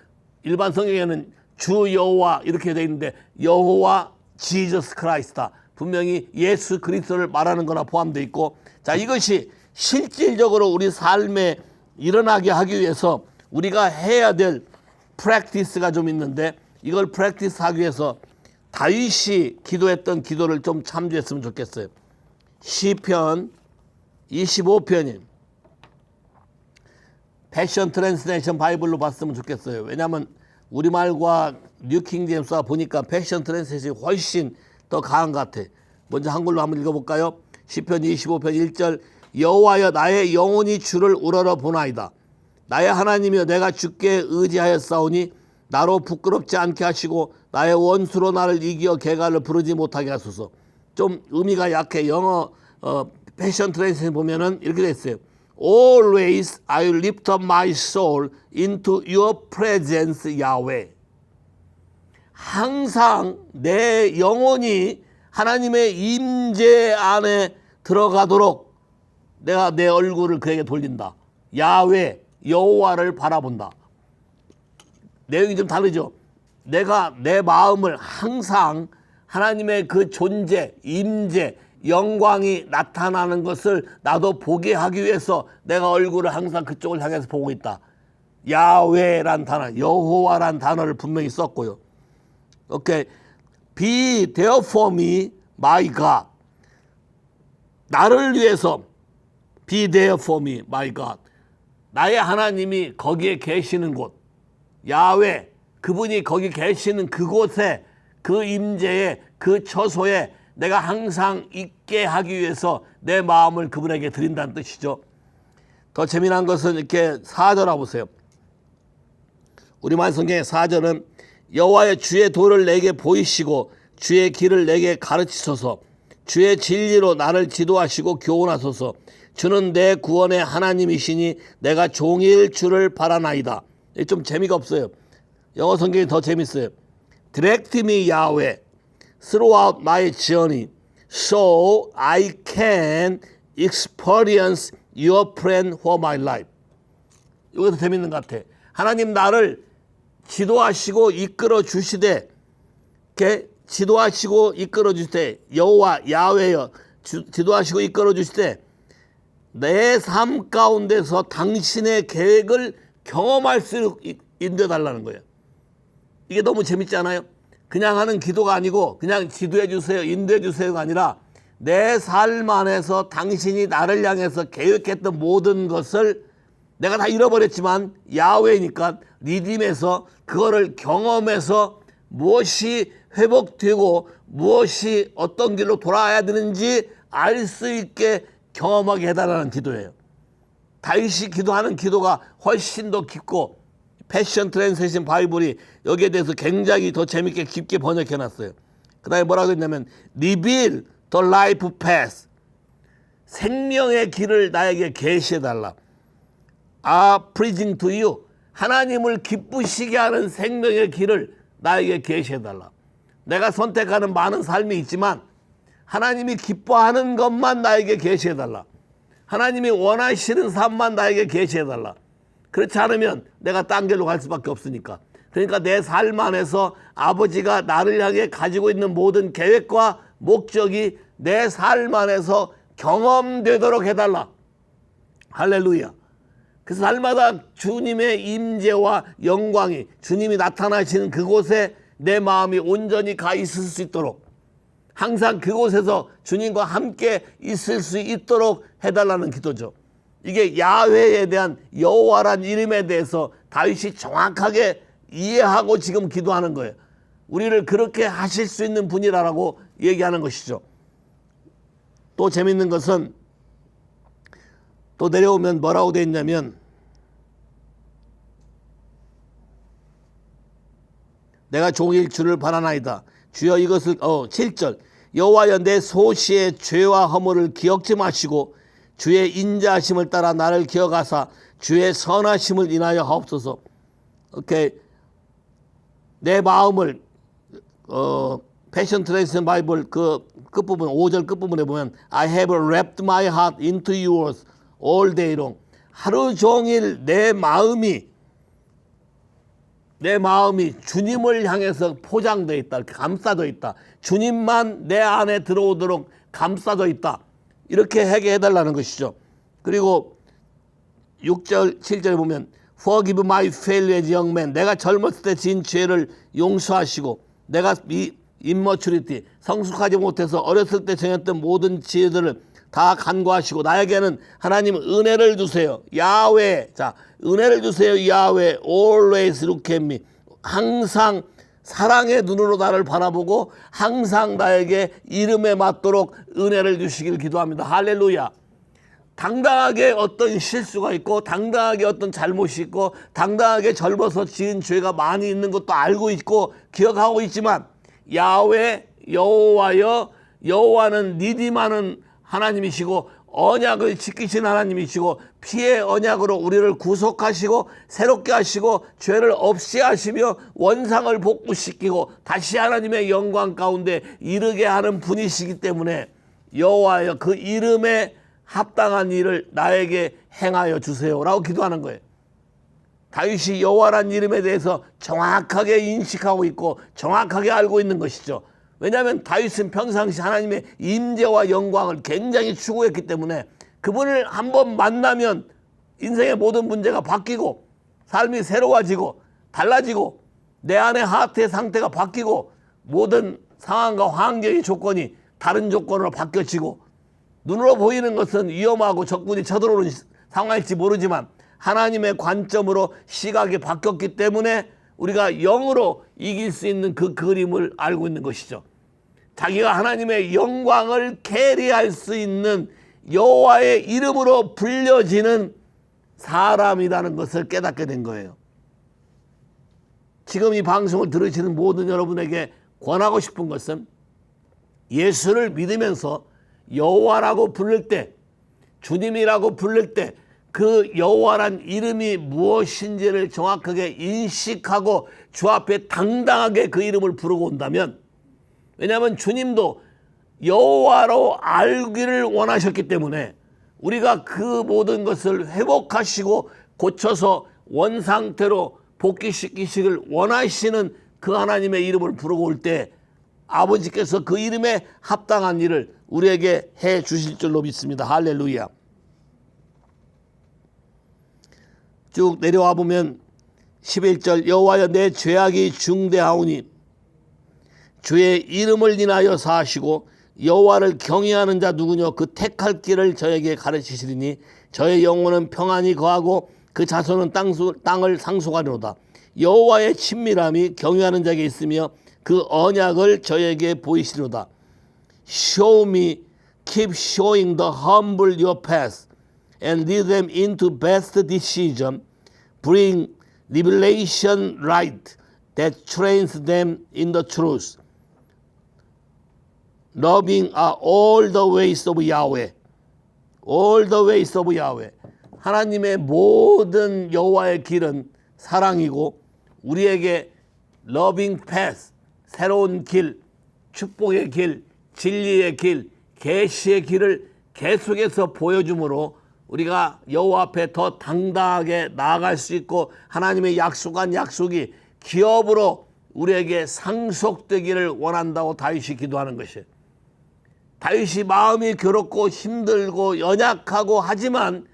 일반 성경에는 주 여호와 이렇게 되어 있는데 여호와 지저스 크라이스트다. 분명히 예수 그리스도를 말하는 거나 포함되어 있고, 자, 이것이 실질적으로 우리 삶에 일어나게 하기 위해서 우리가 해야 될 프랙티스가 좀 있는데, 이걸 프랙티스 하기 위해서 다윗이 기도했던 기도를 좀 참조했으면 좋겠어요. 시편 25편인 패션 트랜스레이션 바이블로 봤으면 좋겠어요. 왜냐하면 우리말과 뉴킹 제임스와 보니까 패션 트랜스레이션이 훨씬 더 강한 것 같아. 먼저 한글로 한번 읽어볼까요? 시편 25편 1절 여호와여 나의 영혼이 주를 우러러 보나이다. 나의 하나님이여 내가 주께 의지하였사오니 나로 부끄럽지 않게 하시고 나의 원수로 나를 이기어 개갈을 부르지 못하게 하소서. 좀 의미가 약해. 영어 패션 트랜스레이션 보면은 이렇게 됐어요. Always I will lift up my soul into your presence, Yahweh. 항상 내 영혼이 하나님의 임재 안에 들어가도록 내가 내 얼굴을 그에게 돌린다. 야훼, 여호와를 바라본다. 내용이 좀 다르죠. 내가 내 마음을 항상 하나님의 그 존재, 임재, 영광이 나타나는 것을 나도 보게 하기 위해서 내가 얼굴을 항상 그쪽을 향해서 보고 있다. 야훼란 단어, 여호와란 단어를 분명히 썼고요. 오케이. Be there for me, my God. 나를 위해서 Be there for me, my God. 나의 하나님이 거기에 계시는 곳, 야훼, 그분이 거기 계시는 그곳에, 그 임재에, 그 처소에 내가 항상 있게 하기 위해서 내 마음을 그분에게 드린다는 뜻이죠. 더 재미난 것은 이렇게 4절 보세요. 우리말 성경의 4절은 여호와의 주의 도를 내게 보이시고 주의 길을 내게 가르치소서. 주의 진리로 나를 지도하시고 교훈하소서. 주는 내 구원의 하나님이시니 내가 종일 주를 바라나이다. 좀 재미가 없어요. 영어 성경이 더 재밌어요. Direct me, Yahweh, throughout my journey, so I can experience your plan for my life. 이것도 재밌는 것 같아. 하나님 나를 지도하시고 이끌어 주시되, 지도하시고 이끌어 주시되, 여호와 야훼여 지도하시고 이끌어 주시되 내 삶 가운데서 당신의 계획을 경험할 수 인도해 달라는 거예요. 이게 너무 재밌지 않아요? 그냥 하는 기도가 아니고 그냥 지도해 주세요, 인도해 주세요가 아니라 내 삶 안에서 당신이 나를 향해서 계획했던 모든 것을 내가 다 잃어버렸지만 야훼니까 리딤해서 그거를 경험해서 무엇이 회복되고 무엇이 어떤 길로 돌아야 되는지 알 수 있게 경험하게 해달라는 기도예요. 다윗이 기도하는 기도가 훨씬 더 깊고 패션 트랜스레이션 바이블이 여기에 대해서 굉장히 더 재밌게 깊게 번역해 놨어요. 그 다음에 뭐라고 했냐면 Reveal the life path. 생명의 길을 나에게 계시해 달라. Are pleasing to you. 하나님을 기쁘시게 하는 생명의 길을 나에게 계시해 달라. 내가 선택하는 많은 삶이 있지만 하나님이 기뻐하는 것만 나에게 계시해 달라. 하나님이 원하시는 삶만 나에게 계시해 달라. 그렇지 않으면 내가 딴 길로 갈 수밖에 없으니까. 그러니까 내 삶 안에서 아버지가 나를 향해 가지고 있는 모든 계획과 목적이 내 삶 안에서 경험되도록 해달라. 할렐루야. 그래서 날마다 주님의 임재와 영광이, 주님이 나타나시는 그곳에 내 마음이 온전히 가 있을 수 있도록 항상 그곳에서 주님과 함께 있을 수 있도록 해달라는 기도죠. 이게 야훼에 대한 여호와란 이름에 대해서 다윗이 정확하게 이해하고 지금 기도하는 거예요. 우리를 그렇게 하실 수 있는 분이라고 얘기하는 것이죠. 또 재밌는 것은 또 내려오면 뭐라고 되어 있냐면 내가 종일 주를 바라나이다. 주여 이것을 7절 여호와여 내 소시의 죄와 허물을 기억지 마시고 주의 인자하심을 따라 나를 기억하사 주의 선하심을 인하여 하옵소서. 오케이. 내 마음을 패션 트랜slation 바이블 그 끝부분 5절 끝부분에 보면 I have wrapped my heart into yours all day long. 하루 종일 내 마음이 주님을 향해서 포장되어 있다. 감싸져 있다. 주님만 내 안에 들어오도록 감싸져 있다. 이렇게 해달라는 것이죠. 그리고 6절, 7절에 보면 Forgive my failure as young man. 내가 젊었을 때 지은 죄를 용서하시고 내가 immaturity, 성숙하지 못해서 어렸을 때 정했던 모든 지혜들을 다 간과하시고 나에게는 하나님 은혜를 주세요. 야훼, 자 은혜를 주세요. 야훼, always look at me. 항상 사랑의 눈으로 나를 바라보고 항상 나에게 이름에 맞도록 은혜를 주시길 기도합니다. 할렐루야. 당당하게 어떤 실수가 있고 당당하게 어떤 잘못이 있고 당당하게 젊어서 지은 죄가 많이 있는 것도 알고 있고 기억하고 있지만 야훼, 여호와여, 여호와는 리디마는 하나님이시고 언약을 지키신 하나님이시고 피의 언약으로 우리를 구속하시고 새롭게 하시고 죄를 없이 하시며 원상을 복구시키고 다시 하나님의 영광 가운데 이르게 하는 분이시기 때문에 여호와여 그 이름에 합당한 일을 나에게 행하여 주세요라고 기도하는 거예요. 다윗이 여호와란 이름에 대해서 정확하게 인식하고 있고 정확하게 알고 있는 것이죠. 왜냐하면 다윗은 평상시 하나님의 임재와 영광을 굉장히 추구했기 때문에 그분을 한번 만나면 인생의 모든 문제가 바뀌고 삶이 새로워지고 달라지고 내 안의 하트의 상태가 바뀌고 모든 상황과 환경의 조건이 다른 조건으로 바뀌어지고 눈으로 보이는 것은 위험하고 적군이 쳐들어오는 상황일지 모르지만 하나님의 관점으로 시각이 바뀌었기 때문에 우리가 영으로 이길 수 있는 그 그림을 알고 있는 것이죠. 자기가 하나님의 영광을 캐리할 수 있는 여호와의 이름으로 불려지는 사람이라는 것을 깨닫게 된 거예요. 지금 이 방송을 들으시는 모든 여러분에게 권하고 싶은 것은 예수를 믿으면서 여호와라고 부를 때, 주님이라고 부를 때 그 여호와란 이름이 무엇인지를 정확하게 인식하고 주 앞에 당당하게 그 이름을 부르고 온다면, 왜냐하면 주님도 여호와로 알기를 원하셨기 때문에 우리가 그 모든 것을 회복하시고 고쳐서 원상태로 복귀시키시길 원하시는 그 하나님의 이름을 부르고 올 때 아버지께서 그 이름에 합당한 일을 우리에게 해 주실 줄로 믿습니다. 할렐루야. 쭉 내려와 보면 11절 여호와여 내 죄악이 중대하오니 주의 이름을 인하여 사하시고 여호와를 경외하는 자 누구냐 그 택할 길을 저에게 가르치시리니 저의 영혼은 평안히 거하고 그 자손은 땅을 상속하리로다. 여호와의 친밀함이 경외하는 자에게 있으며 그 언약을 저에게 보이시리로다. Show me, keep showing the humble your path and lead them into best decision. Bring revelation light that trains them in the truth. Loving are all the ways of Yahweh. All the ways of Yahweh. 하나님의 모든 여호와의 길은 사랑이고 우리에게 loving path, 새로운 길, 축복의 길, 진리의 길, 계시의 길을 계속해서 보여주므로 우리가 여호와 앞에 더 당당하게 나아갈 수 있고 하나님의 약속한 약속이 기업으로 우리에게 상속되기를 원한다고 다윗이 기도하는 것이에요. 다윗이 마음이 괴롭고 힘들고 연약하고 하지만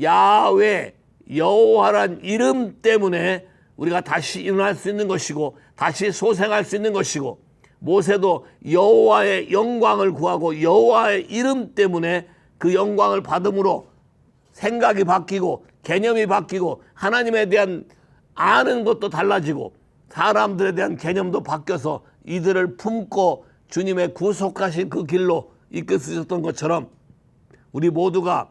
야훼 여호와란 이름 때문에 우리가 다시 일어날 수 있는 것이고 다시 소생할 수 있는 것이고 모세도 여호와의 영광을 구하고 여호와의 이름 때문에 그 영광을 받음으로 생각이 바뀌고 개념이 바뀌고 하나님에 대한 아는 것도 달라지고 사람들에 대한 개념도 바뀌어서 이들을 품고 주님의 구속하신 그 길로 이끄셨던 것처럼 우리 모두가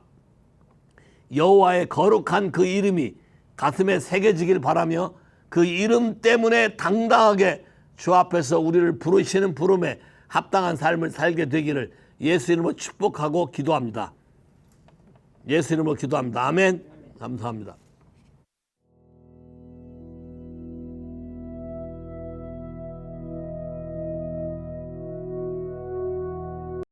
여호와의 거룩한 그 이름이 가슴에 새겨지길 바라며 그 이름 때문에 당당하게 주 앞에서 우리를 부르시는 부름에 합당한 삶을 살게 되기를 예수 이름으로 축복하고 기도합니다. 예수 이름으로 기도합니다. 아멘. 감사합니다.